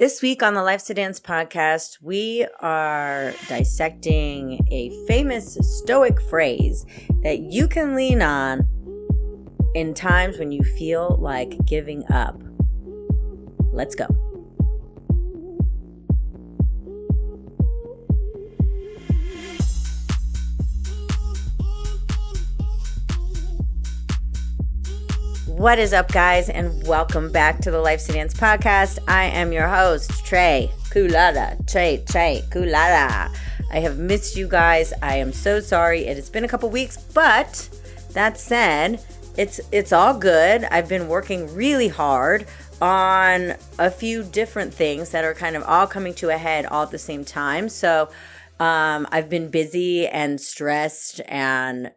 This week on the Life to Dance podcast, we are dissecting a famous stoic phrase that you can lean on in times when you feel like giving up. Let's go. What is up, guys, and welcome back to the Life to Dance podcast. I am your host, Trey Culada. I have missed you guys. I am so sorry. It has been a couple weeks, but that said, it's all good. I've been working really hard on a few different things that are kind of all coming to a head all at the same time. So I've been busy and stressed and,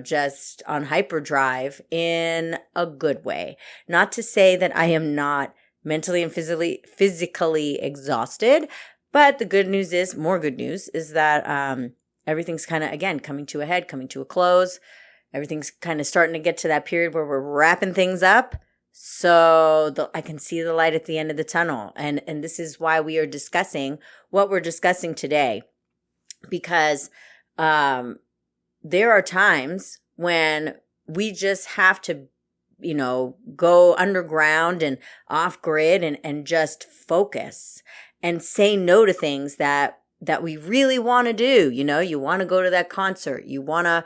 just on hyperdrive in a good way. Not to say that I am not mentally and physically exhausted, but the good news is, more good news, is that everything's kind of, again, coming to a head, coming to a close. Everything's kind of starting to get to that period where we're wrapping things up. So I can see the light at the end of the tunnel. And this is why we are discussing what we're discussing today. Because there are times when we just have to, go underground and off grid and just focus and say no to things that we really want to do. You want to go to that concert. You want to,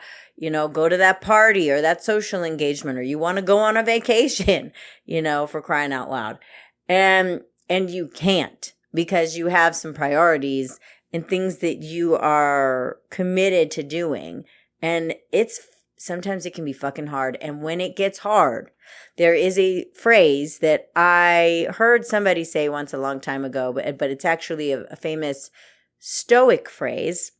go to that party or that social engagement, or you want to go on a vacation, for crying out loud. And you can't, because you have some priorities and things that you are committed to doing. And sometimes it can be fucking hard. And when it gets hard, there is a phrase that I heard somebody say once a long time ago, but it's actually a famous stoic phrase.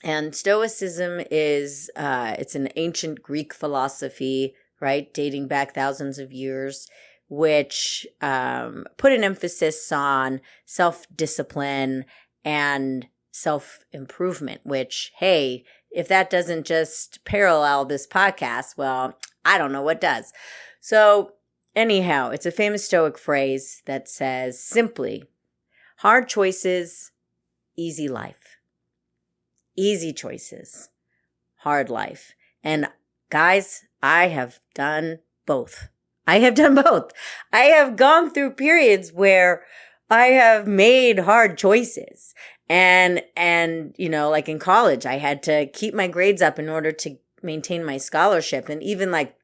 And stoicism is, it's an ancient Greek philosophy, right? Dating back thousands of years, which put an emphasis on self-discipline and self-improvement, which, hey, if that doesn't just parallel this podcast, well, I don't know what does. So anyhow, it's a famous stoic phrase that says simply, hard choices, easy life. Easy choices, hard life. And guys, I have done both. I have gone through periods where I have made hard choices. And like in college, I had to keep my grades up in order to maintain my scholarship. And even like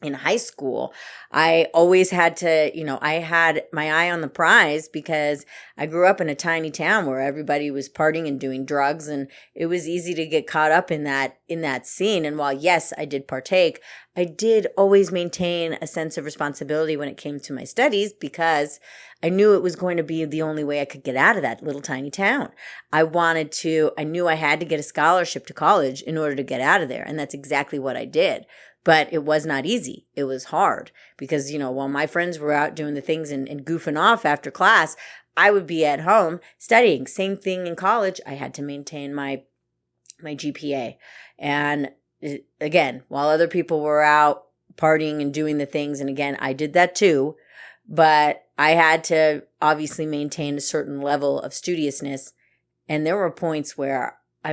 in high school, I always had to, I had my eye on the prize because I grew up in a tiny town where everybody was partying and doing drugs, and it was easy to get caught up in that scene. And while, yes, I did partake, I did always maintain a sense of responsibility when it came to my studies, because I knew it was going to be the only way I could get out of that little tiny town. I knew I had to get a scholarship to college in order to get out of there. And that's exactly what I did. But it was not easy. It was hard because, while my friends were out doing the things and goofing off after class, I would be at home studying. Same thing in college. I had to maintain my GPA. And again, while other people were out partying and doing the things, and again, I did that too, but I had to obviously maintain a certain level of studiousness. And there were points where, I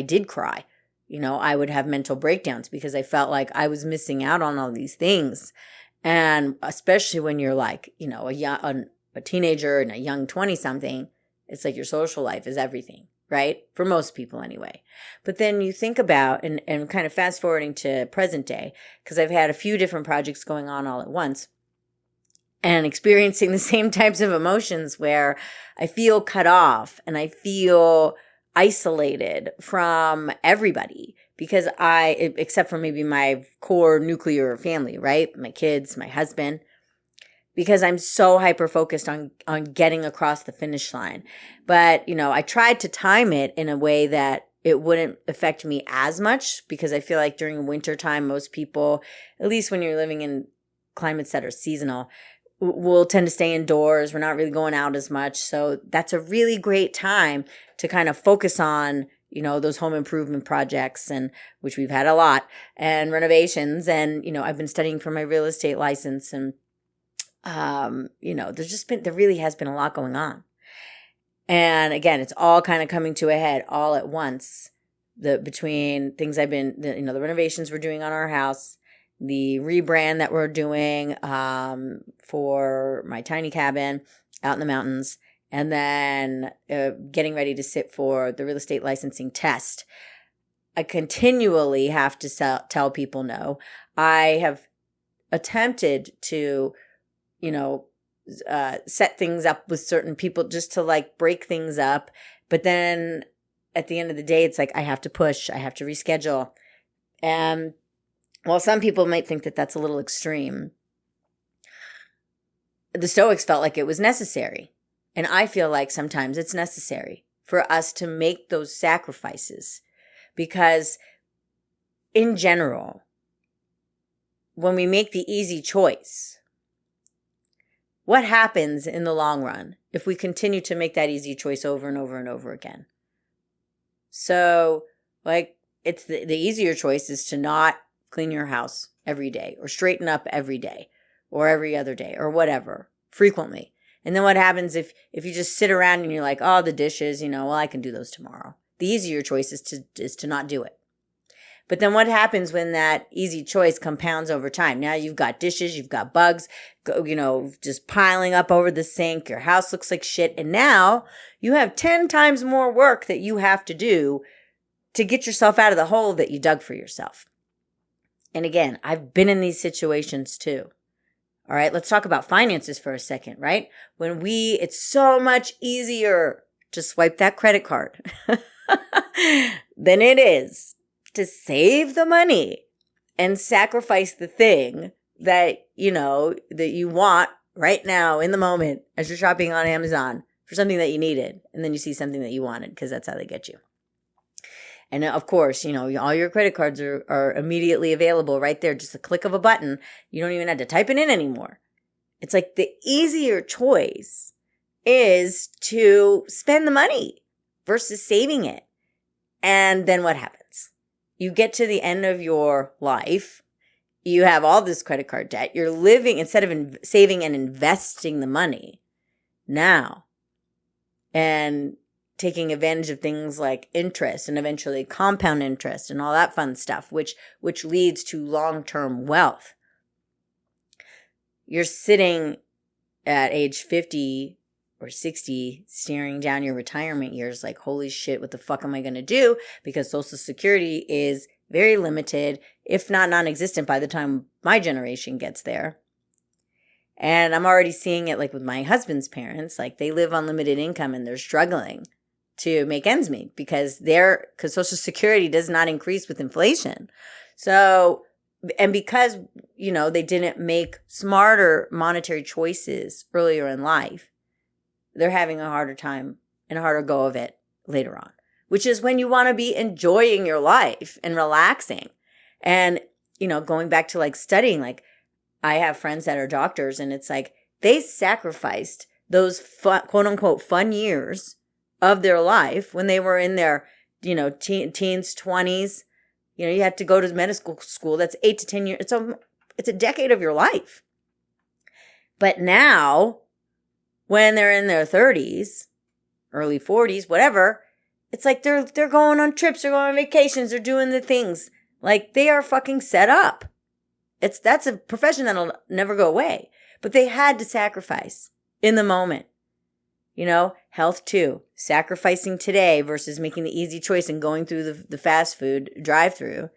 did cry. I would have mental breakdowns because I felt like I was missing out on all these things. And especially when you're like, a teenager and a young 20-something, it's like your social life is everything, right? For most people anyway. But then you think about, and kind of fast forwarding to present day, because I've had a few different projects going on all at once and experiencing the same types of emotions where I feel cut off and I feel isolated from everybody because except for maybe my core nuclear family, right? My kids, my husband, because I'm so hyper-focused on getting across the finish line. But, I tried to time it in a way that it wouldn't affect me as much, because I feel like during winter time, most people, at least when you're living in climates that are seasonal, will tend to stay indoors. We're not really going out as much. So that's a really great time to kind of focus on, those home improvement projects, and which we've had a lot, and renovations. And, I've been studying for my real estate license, and there really has been a lot going on. And again, it's all kind of coming to a head all at once. Between things the renovations we're doing on our house, the rebrand that we're doing for my tiny cabin out in the mountains, and then getting ready to sit for the real estate licensing test. I continually have to tell people no. I have attempted to, set things up with certain people just to like break things up. But then at the end of the day, it's like I have to push, I have to reschedule. And while some people might think that that's a little extreme, the Stoics felt like it was necessary. And I feel like sometimes it's necessary for us to make those sacrifices. Because in general, when we make the easy choice, what happens in the long run if we continue to make that easy choice over and over and over again? So, like, it's the easier choice is to not clean your house every day or straighten up every day or every other day or whatever, frequently. And then what happens if you just sit around and you're like, oh, the dishes, I can do those tomorrow. The easier choice is to not do it. But then what happens when that easy choice compounds over time? Now you've got dishes, you've got bugs, just piling up over the sink. Your house looks like shit. And now you have 10 times more work that you have to do to get yourself out of the hole that you dug for yourself. And again, I've been in these situations too. All right, let's talk about finances for a second, right? It's so much easier to swipe that credit card than it is to save the money and sacrifice the thing that you want right now in the moment as you're shopping on Amazon for something that you needed. And then you see something that you wanted because that's how they get you. And of course, all your credit cards are immediately available right there. Just a click of a button. You don't even have to type it in anymore. It's like the easier choice is to spend the money versus saving it. And then what happens? You get to the end of your life. You have all this credit card debt. You're living, instead of saving and investing the money now and taking advantage of things like interest and eventually compound interest and all that fun stuff, which leads to long-term wealth. You're sitting at age 50 or 60 staring down your retirement years like, holy shit, what the fuck am I going to do? Because Social Security is very limited, if not non-existent by the time my generation gets there. And I'm already seeing it like with my husband's parents, like they live on limited income and they're struggling to make ends meet because Social Security does not increase with inflation. So, and because, they didn't make smarter monetary choices earlier in life, they're having a harder time and a harder go of it later on, which is when you want to be enjoying your life and relaxing. And, going back to like studying, like I have friends that are doctors and it's like they sacrificed those fun, quote unquote fun years of their life when they were in their, teens, 20s. You had to go to medical school. That's 8 to 10 years. It's a decade of your life. But now, when they're in their 30s, early 40s, whatever, it's like they're going on trips, they're going on vacations, they're doing the things. Like they are fucking set up. That's a profession that'll never go away. But they had to sacrifice in the moment. Health too. Sacrificing today versus making the easy choice and going through the fast food drive-through.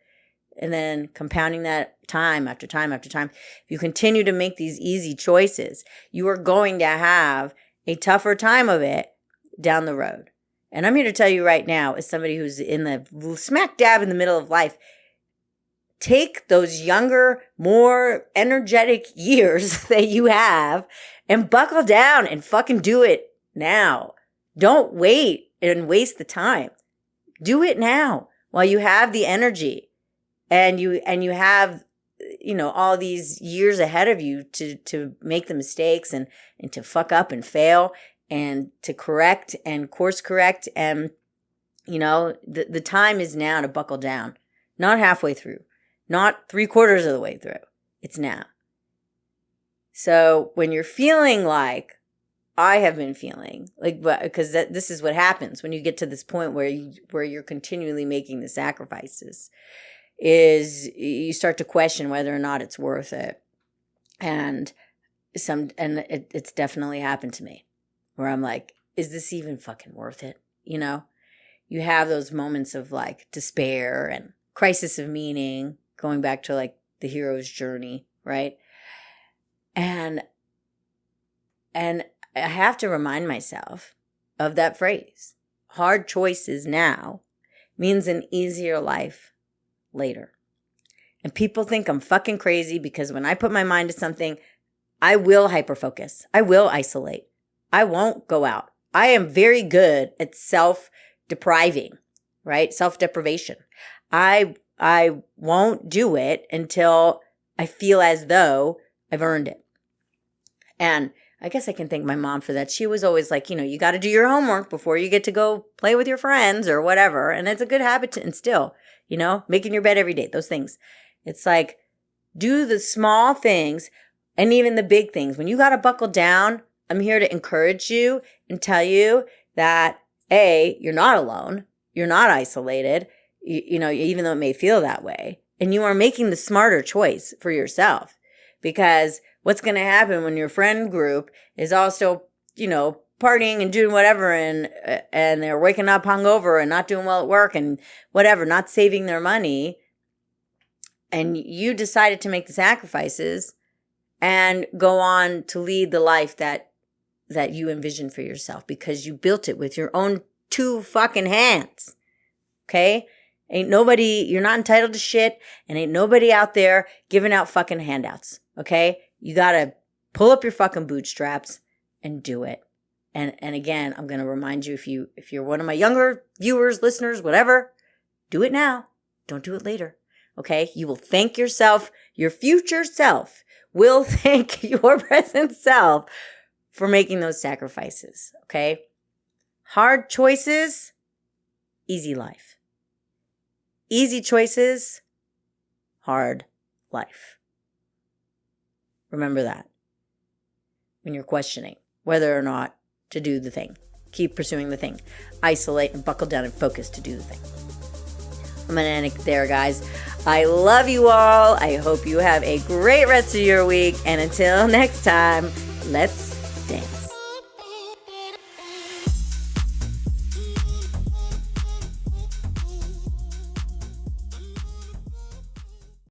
And then compounding that time after time after time. If you continue to make these easy choices, you are going to have a tougher time of it down the road. And I'm here to tell you right now, as somebody who's in the smack dab in the middle of life, take those younger, more energetic years that you have and buckle down and fucking do it now. Don't wait and waste the time. Do it now while you have the energy. And you have, all these years ahead of you to make the mistakes and to fuck up and fail and to correct and course correct. And, the time is now to buckle down, not halfway through, not 3/4 of the way through. It's now. So when you're feeling like I have been feeling, like, because this is what happens when you get to this point where you're continually making the sacrifices, is you start to question whether or not it's worth it. And it's definitely happened to me where I'm like, is this even fucking worth it? You know, you have those moments of like despair and crisis of meaning, going back to like the hero's journey, right? And I have to remind myself of that phrase. Hard choices now means an easier life later. And people think I'm fucking crazy because when I put my mind to something, I will hyperfocus. I will isolate. I won't go out. I am very good at self-depriving, right? Self-deprivation. I won't do it until I feel as though I've earned it. And I guess I can thank my mom for that. She was always like, you got to do your homework before you get to go play with your friends or whatever. And it's a good habit to instill, making your bed every day, those things. It's like, do the small things and even the big things. When you got to buckle down, I'm here to encourage you and tell you that, A, you're not alone. You're not isolated, even though it may feel that way. And you are making the smarter choice for yourself. Because what's going to happen when your friend group is all still, partying and doing whatever and they're waking up hungover and not doing well at work and whatever, not saving their money, and you decided to make the sacrifices and go on to lead the life that you envisioned for yourself because you built it with your own 2 fucking hands. Okay? You're not entitled to shit, and ain't nobody out there giving out fucking handouts. Okay? You gotta pull up your fucking bootstraps and do it. And again, I'm gonna remind you, if you're one of my younger viewers, listeners, whatever, do it now. Don't do it later. Okay? You will thank yourself. Your future self will thank your present self for making those sacrifices. Okay? Hard choices, easy life. Easy choices, hard life. Remember that when you're questioning whether or not to do the thing. Keep pursuing the thing. Isolate and buckle down and focus to do the thing. I'm going to end it there, guys. I love you all. I hope you have a great rest of your week. And until next time, let's dance.